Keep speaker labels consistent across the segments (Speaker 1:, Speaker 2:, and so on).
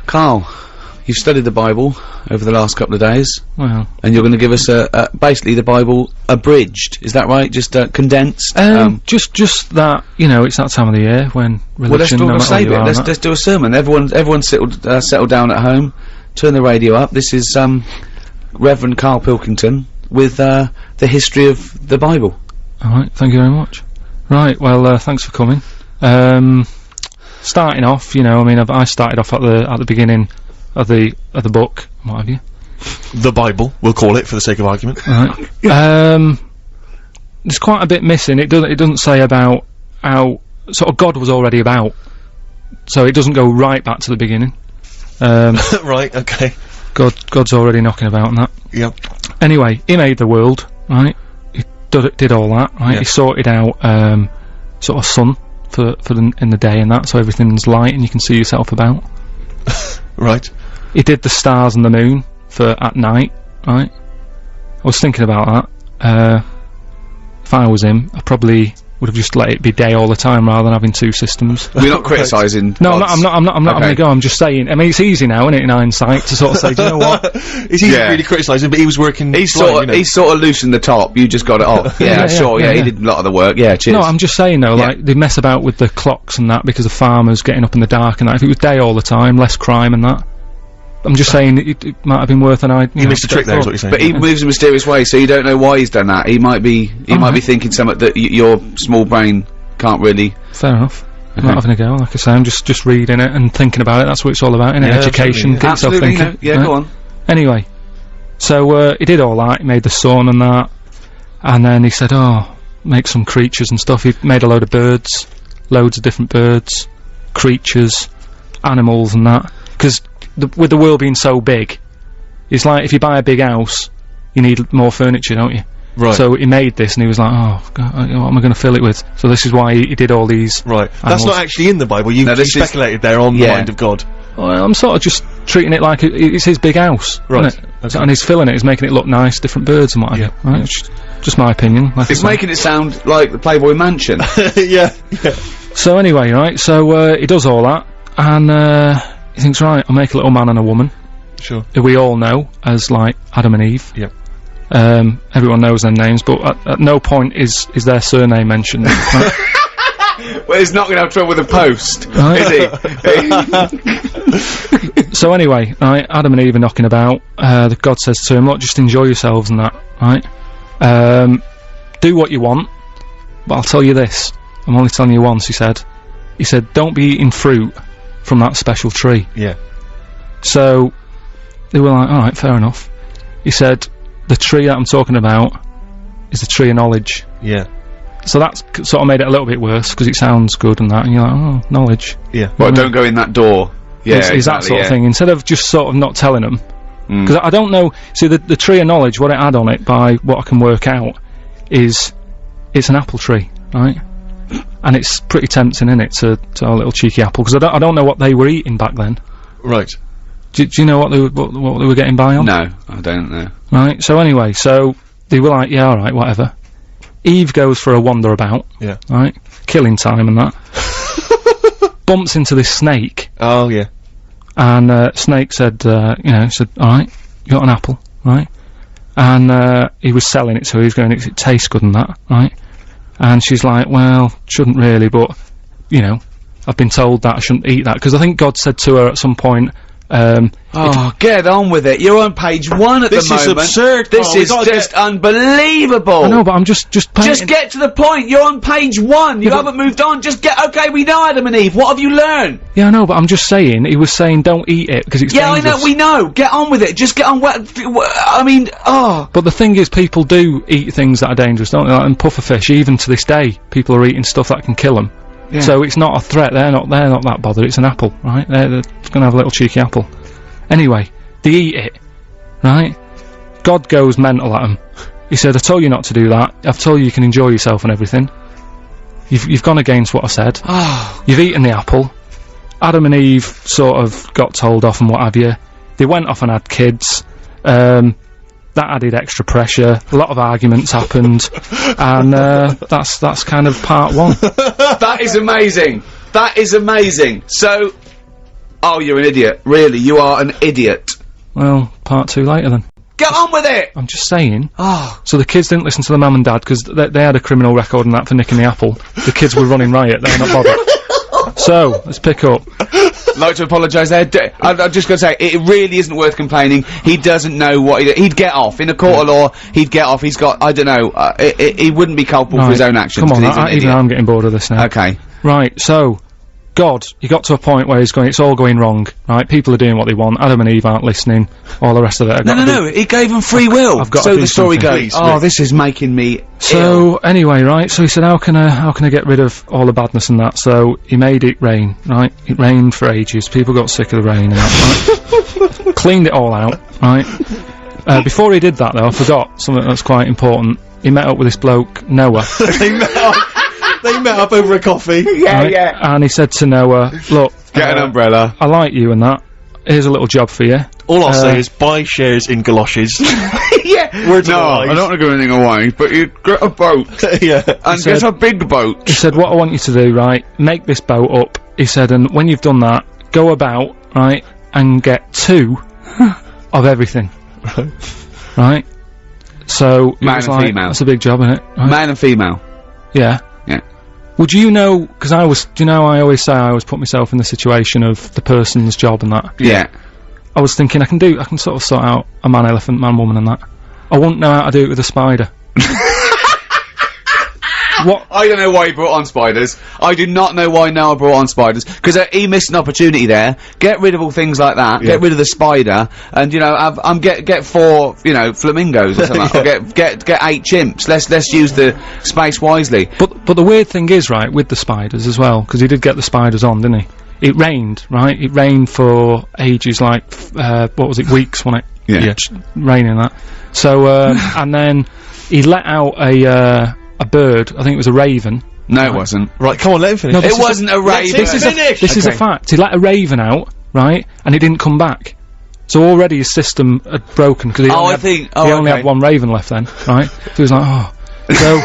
Speaker 1: Karl, you've studied the Bible over the last couple of days.
Speaker 2: Well,
Speaker 1: and you're going to give us basically the Bible abridged. Is that right? Just condensed.
Speaker 2: Just that, you know, it's that time of the year when religion.
Speaker 1: Well, let's save it. Let's do a sermon. Everyone settle down at home. Turn the radio up. This is Reverend Karl Pilkington with the history of the Bible.
Speaker 2: All right. Thank you very much. Right. Well, thanks for coming. Starting off, you know, I mean, I started off at the beginning of the book. What have you?
Speaker 3: The Bible, we'll call it for the sake of argument.
Speaker 2: Right. There's quite a bit missing. It doesn't say about how sort of God was already about, so it doesn't go right back to the beginning.
Speaker 3: Right. Okay.
Speaker 2: God's already knocking about and that.
Speaker 3: Yep.
Speaker 2: Anyway, he made the world, right? He did all that, right?
Speaker 3: Yeah.
Speaker 2: He sorted out sort of sun for in the day and that, so everything's light and you can see yourself about.
Speaker 3: Right.
Speaker 2: He did the stars and the moon for at night, right? I was thinking about that. If I was him, I probably would have just let it be day all the time rather than having two systems.
Speaker 1: We're not criticising.
Speaker 2: No, I'm not having a go. I'm just saying. I mean, it's easy now, isn't it, in hindsight, to sort of say, do you know what?
Speaker 3: It's easy to really criticise him, but he was working.
Speaker 1: He sort of loosened the top. You just got it off. Yeah, sure. Yeah, he did a lot of the work. Yeah, cheers.
Speaker 2: No, I'm just saying though, like they mess about with the clocks and that because of farmers getting up in the dark and that. If it was day all the time, less crime and that. I'm just saying it might have been worth an idea.
Speaker 3: You missed a trick there, is what you're saying.
Speaker 1: But he moves in mysterious ways, so you don't know why he's done that. He might be thinking something that your small brain can't really.
Speaker 2: Fair enough. I'm not having a go, like I say. I'm just reading it and thinking about it. That's what it's all about, isn't it? Education, get yourself thinking.
Speaker 1: Yeah, go on.
Speaker 2: Anyway, so he did all that. He made the sun and that, and then he said, "Oh, make some creatures and stuff." He made a load of birds, loads of different birds, creatures, animals, and that. Because with the world being so big, it's like if you buy a big house, you need more furniture, don't you?
Speaker 3: Right.
Speaker 2: So he made this, and he was like, "Oh, God, what am I going to fill it with?" So this is why he did all these.
Speaker 3: Right.
Speaker 2: Animals.
Speaker 3: That's not actually in the Bible. You speculated there on the mind of God.
Speaker 2: Well, I'm sort of just treating it like it's his big house,
Speaker 3: right?
Speaker 2: Isn't it? Okay. And he's filling it. He's making it look nice, different birds and what have you. Right? It's just my opinion. Like
Speaker 1: it's making it sound like the Playboy Mansion.
Speaker 3: Yeah.
Speaker 2: So anyway, right? So he does all that, and he thinks, right, I'll make a little man and a woman.
Speaker 3: Sure.
Speaker 2: Who we all know as like Adam and Eve.
Speaker 3: Yep.
Speaker 2: Everyone knows their names, but at no point is their surname mentioned. Right?
Speaker 1: Well, he's not going to have trouble with the post, is he?
Speaker 2: So anyway, right, Adam and Eve are knocking about. God says to him, "Look, just enjoy yourselves and that, right? Do what you want, but I'll tell you this. I'm only telling you once." He said, "Don't be eating fruit from that special tree."
Speaker 3: Yeah.
Speaker 2: So they were like, "All right, fair enough." He said, "The tree that I'm talking about is the tree of knowledge."
Speaker 3: Yeah.
Speaker 2: So that's sort of made it a little bit worse because it sounds good and that, and you're like, "Oh, knowledge."
Speaker 3: Yeah.
Speaker 1: Well, don't go in that door. Yeah,
Speaker 2: is that sort of thing. Instead of just sort of not telling them, because I don't know. See, the tree of knowledge, what it had on it by what I can work out is it's an apple tree, right? And it's pretty tempting, isn't it, to a little cheeky apple? Because I don't know what they were eating back then.
Speaker 3: Right.
Speaker 2: Do you know what they were getting by on?
Speaker 1: No, I don't know.
Speaker 2: Right. So anyway, so they were like, "Yeah, all right, whatever." Eve goes for a wander about.
Speaker 3: Yeah.
Speaker 2: Right. Killing time and that. Bumps into this snake.
Speaker 3: Oh yeah.
Speaker 2: And snake said, "All right, you got an apple, right?" And he was selling it, so he was going, "It tastes good and that, right?" And she's like, "Well, shouldn't really, but you know, I've been told that I shouldn't eat that," because I think God said to her at some point,
Speaker 1: get on with it. You're on page 1 at the moment.
Speaker 3: This is absurd.
Speaker 1: This is just unbelievable.
Speaker 2: I know, but I'm just
Speaker 1: get to the point. You're on page 1. You haven't moved on. Okay, we know Adam and Eve. What have you learned?
Speaker 2: Yeah, I know, but I'm just saying, he was saying don't eat it because it's dangerous.
Speaker 1: I know, we know. Get on with it. Just get on I mean,
Speaker 2: But the thing is, people do eat things that are dangerous, don't they? Like, and puffer fish, even to this day, people are eating stuff that can kill them. Yeah. So it's not a threat. They're not that bothered. It's an apple, right? They're going to have a little cheeky apple. Anyway, they eat it, right? God goes mental at them. He said, "I told you not to do that. I've told you can enjoy yourself and everything. You've gone against what I said. You've eaten the apple." Adam and Eve sort of got told off and what have you. They went off and had kids. That added extra pressure. A lot of arguments happened, and that's kind of part 1.
Speaker 1: That is amazing. That is amazing. So, Oh, you're an idiot. Really, you are an idiot.
Speaker 2: Well, part 2 later then.
Speaker 1: Get on with it!
Speaker 2: I'm just saying.
Speaker 1: Oh.
Speaker 2: So the kids didn't listen to the mum and dad because they had a criminal record and that for nicking the apple. The kids were running riot, they're not bothered. So, let's pick up.
Speaker 1: I'd like to apologise there. I'm just gonna say, it really isn't worth complaining. He doesn't know what he'd get off. In a court of law, he'd get off. He's got, I don't know, he wouldn't be culpable for his own actions.
Speaker 2: Come on, even I'm getting bored of this now.
Speaker 1: Okay.
Speaker 2: Right, so, God, you got to a point where it's all going wrong, right? People are doing what they want, Adam and Eve aren't listening, all the rest of it.
Speaker 1: No, he gave them free will.
Speaker 2: I've got
Speaker 1: so
Speaker 2: to do
Speaker 1: the story
Speaker 2: something.
Speaker 1: goes, this is making me
Speaker 2: So, anyway, right, so he said, how can I get rid of all the badness and that? So, he made it rain, right? It rained for ages, people got sick of the rain and that, right? Cleaned it all out, right? Before he did that, though, I forgot something that's quite important. He met up with this bloke, Noah.
Speaker 3: They met up over a coffee.
Speaker 1: Yeah.
Speaker 2: And he said to Noah, look,
Speaker 1: Get an umbrella.
Speaker 2: I like you and that. Here's a little job for you.
Speaker 3: All I'll say is buy shares in galoshes.
Speaker 1: Yeah. I don't want to give anything away, but you get a boat.
Speaker 3: Yeah.
Speaker 1: And get a big boat.
Speaker 2: He said, what I want you to do, right, make this boat up. He said, and when you've done that, go about, right, and get 2 of everything. Right? So,
Speaker 1: Man and female.
Speaker 2: That's a big job, isn't it? Right?
Speaker 1: Man and female.
Speaker 2: Yeah.
Speaker 1: Yeah.
Speaker 2: Would you know, because I always say I always put myself in the situation of the person's job and that.
Speaker 1: Yeah.
Speaker 2: I was thinking I can sort of sort out a man elephant, man woman and that. I wouldn't know how to do it with a spider. What?
Speaker 1: I don't know why he brought on spiders. I do not know why Noah brought on spiders, because he missed an opportunity there. Get rid of all things like that. Yeah. Get rid of the spider, and you know, get 4, you know, flamingos or something. Or get 8 chimps. Let's use the space wisely.
Speaker 2: But the weird thing is, right, with the spiders as well, because he did get the spiders on, didn't he? It rained, right? It rained for ages, like what was it, weeks, wasn't it?
Speaker 1: Yeah.
Speaker 2: Raining that. So and then he let out a bird, I think it was a raven.
Speaker 1: No, it wasn't.
Speaker 3: Right, come on, let him finish.
Speaker 1: No, it wasn't a raven.
Speaker 2: This is a fact. He let a raven out, right, and he didn't come back. So already his system had broken, because he only had 1 raven left then, right? So he was like, oh. So,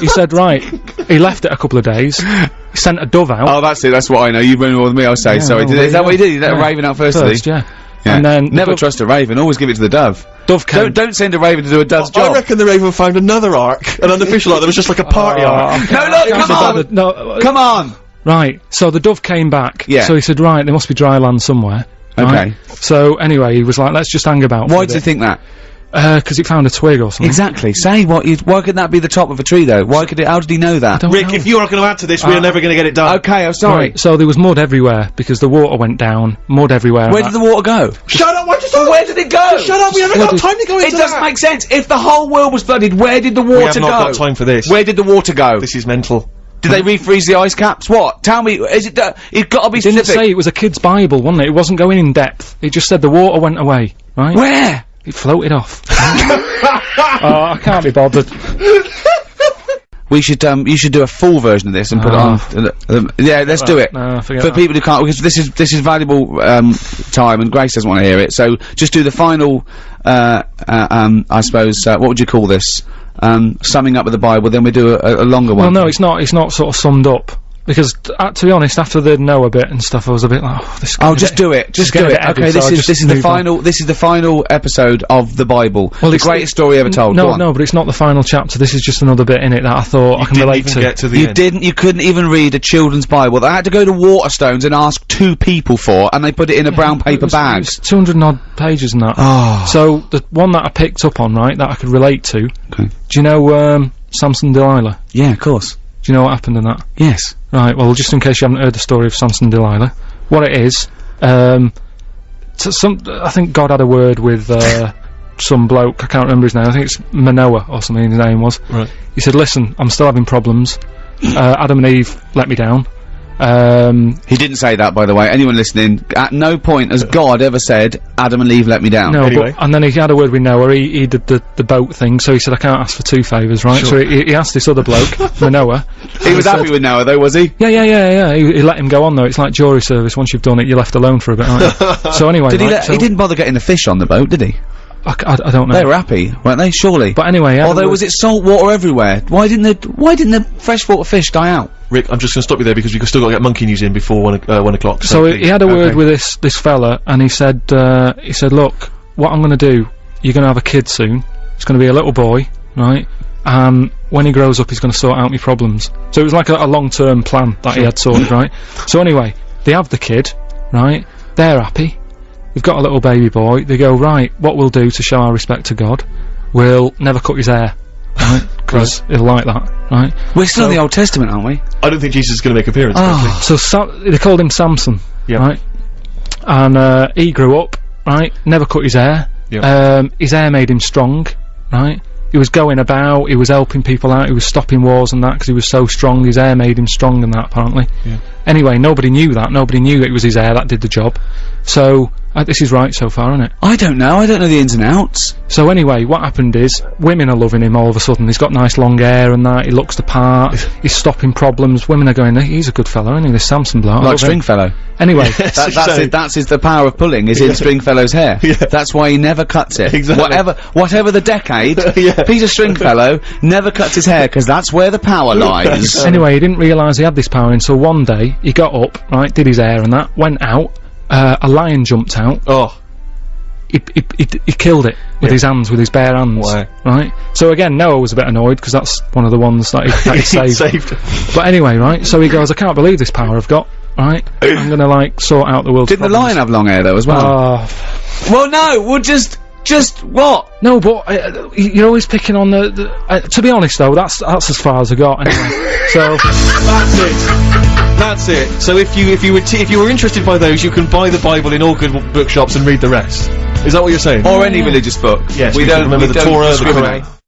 Speaker 2: he said, right, he left it a couple of days, he sent a dove out.
Speaker 1: Oh, that's it, that's what I know. You know more than me, I'll say. Sorry, is that what he did? He let a raven out first, did he?
Speaker 2: Yeah.
Speaker 1: Yeah.
Speaker 2: And then
Speaker 1: never trust a raven. Always give it to the dove.
Speaker 2: Dove came.
Speaker 1: Don't send a raven to do a dove's job.
Speaker 3: I reckon the raven found another ark, an unofficial ark. There was just like a party ark.
Speaker 1: No, look, come on, come on.
Speaker 2: Right. So the dove came back.
Speaker 1: Yeah.
Speaker 2: So he said, right, there must be dry land somewhere. Right?
Speaker 1: Okay.
Speaker 2: So anyway, he was like, let's just hang about.
Speaker 1: Why do you think that?
Speaker 2: Because it found a twig or something.
Speaker 1: Exactly. Say why couldn't that be the top of a tree though? How did he know that?
Speaker 3: Rick, if you're not going to add to this, we're never going to get it done.
Speaker 1: Okay, I'm sorry.
Speaker 2: Right, so there was mud everywhere, because the water went down, mud everywhere.
Speaker 1: Where did the water go?
Speaker 3: Shut up,
Speaker 1: where did it go?
Speaker 3: Shut up, we haven't got time to go into
Speaker 1: that. It doesn't make sense. If the whole world was flooded, where did the water go? We have
Speaker 3: not got time for this.
Speaker 1: Where did the water go?
Speaker 3: This is mental.
Speaker 1: Did they refreeze the ice caps? What? Tell me, is it, it's gotta be specific.
Speaker 2: It didn't say, it was a kid's Bible, wasn't it? It wasn't going in depth. It just said the water went away, right?
Speaker 1: Where?
Speaker 2: It floated off. Oh, I can't be bothered.
Speaker 1: You should do a full version of this and put it on. Yeah, let's do it.
Speaker 2: No, forget
Speaker 1: for
Speaker 2: that.
Speaker 1: people who can't, because this is valuable time, and Grace doesn't want to hear it. So just do the final. I suppose what would you call this? Summing up of the Bible. Then we do a longer one.
Speaker 2: Well, no, it's not. It's not sort of summed up. Because, to be honest, after the Noah bit and stuff, I was a bit like, oh, this.
Speaker 1: Oh, just do it. Just do it. Okay, this is the final. This is the final episode of the Bible. Well, the greatest story ever told.
Speaker 2: No, but it's not the final chapter. This is just another bit in it that I thought I can relate to.
Speaker 3: Get to the end.
Speaker 1: You couldn't even read a children's Bible. They had to go to Waterstones and ask 2 people for, and they put it in a brown paper bag.
Speaker 2: It was 200 and odd pages and that.
Speaker 1: Oh.
Speaker 2: So the one that I picked up on, right, that I could relate to.
Speaker 1: Okay.
Speaker 2: Do you know Samson and Delilah?
Speaker 1: Yeah, of course.
Speaker 2: Do you know what happened in that?
Speaker 1: Yes.
Speaker 2: Right, well, just in case you haven't heard the story of Samson and Delilah, what it is, I think God had a word with, some bloke, I can't remember his name, I think it's Manoah or something his name was.
Speaker 3: Right.
Speaker 2: He said, listen, I'm still having problems, Adam and Eve let me down.
Speaker 1: He didn't say that, by the way. Anyone listening, at no point has God ever said, Adam and Eve let me down.
Speaker 2: No,
Speaker 3: anyway.
Speaker 2: and then he had a word with Noah, he did the boat thing, so he said, I can't ask for 2 favours, right?
Speaker 3: Sure.
Speaker 2: So he asked this other bloke, Manoah.
Speaker 1: He was happy with Noah though, was he?
Speaker 2: Yeah, he let him go on though, it's like jury service, once you've done it, you're left alone for a bit, aren't you? So anyway,
Speaker 1: he didn't bother getting the fish on the boat, did he?
Speaker 2: I don't know.
Speaker 1: They were happy, weren't they? Surely.
Speaker 2: But anyway,
Speaker 1: although was it salt water everywhere? Why didn't the freshwater fish die out?
Speaker 3: Rick, I'm just going to stop you there because we've still got to get monkey news in before 1 o'clock.
Speaker 2: So he had a word with this fella, and he said, look, what I'm going to do, you're going to have a kid soon. It's going to be a little boy, right? And when he grows up, he's going to sort out my problems. So it was like a long-term plan that he had sorted, right? So anyway, they have the kid, right? They're happy. They've got a little baby boy. They go, right, what we'll do to show our respect to God, we'll never cut his hair, right? Because he'll like that, right?
Speaker 1: We're still in the Old Testament, aren't we?
Speaker 3: I don't think Jesus is going to make appearance.
Speaker 2: So they called him Samson, right? And he grew up, right? Never cut his hair. His hair made him strong, right? He was going about, he was helping people out, he was stopping wars and that because he was so strong. His hair made him strong and that, apparently. Anyway, nobody knew that. Nobody knew it was his hair that did the job. So this is right so far, isn't it?
Speaker 1: I don't know the ins and outs.
Speaker 2: So anyway, what happened is, women are loving him all of a sudden. He's got nice long hair and that, he looks the part, he's stopping problems. Women are going, he's a good fellow, isn't he, this Samson bloke?
Speaker 1: Like Stringfellow.
Speaker 2: Anyway.
Speaker 1: That's the power of pulling, is in Stringfellow's hair. That's why he never cuts it.
Speaker 3: Exactly.
Speaker 1: Whatever the decade, Peter Stringfellow never cuts his hair, because that's where the power lies.
Speaker 2: Anyway, he didn't realise he had this power until one day, he got up, right, did his hair and that, went out, a lion jumped out. He killed it with his hands, with his bare hands. Right? So again, Noah was a bit annoyed, because that's one of the ones that he saved. But anyway, right, so he goes, I can't believe this power I've got, right? I'm gonna, like, sort out the world's
Speaker 1: Didn't
Speaker 2: problems.
Speaker 1: the lion have long hair, though, as well? Well, no, well, just what?
Speaker 2: No, but you're always picking on to be honest, though, that's as far as I got, anyway. So
Speaker 3: That's it. So if you were interested by those, you can buy the Bible in all good bookshops and read the rest. Is that what you're saying?
Speaker 1: Or any religious book.
Speaker 3: Yes.
Speaker 1: We don't
Speaker 3: remember the Torah, the Quran.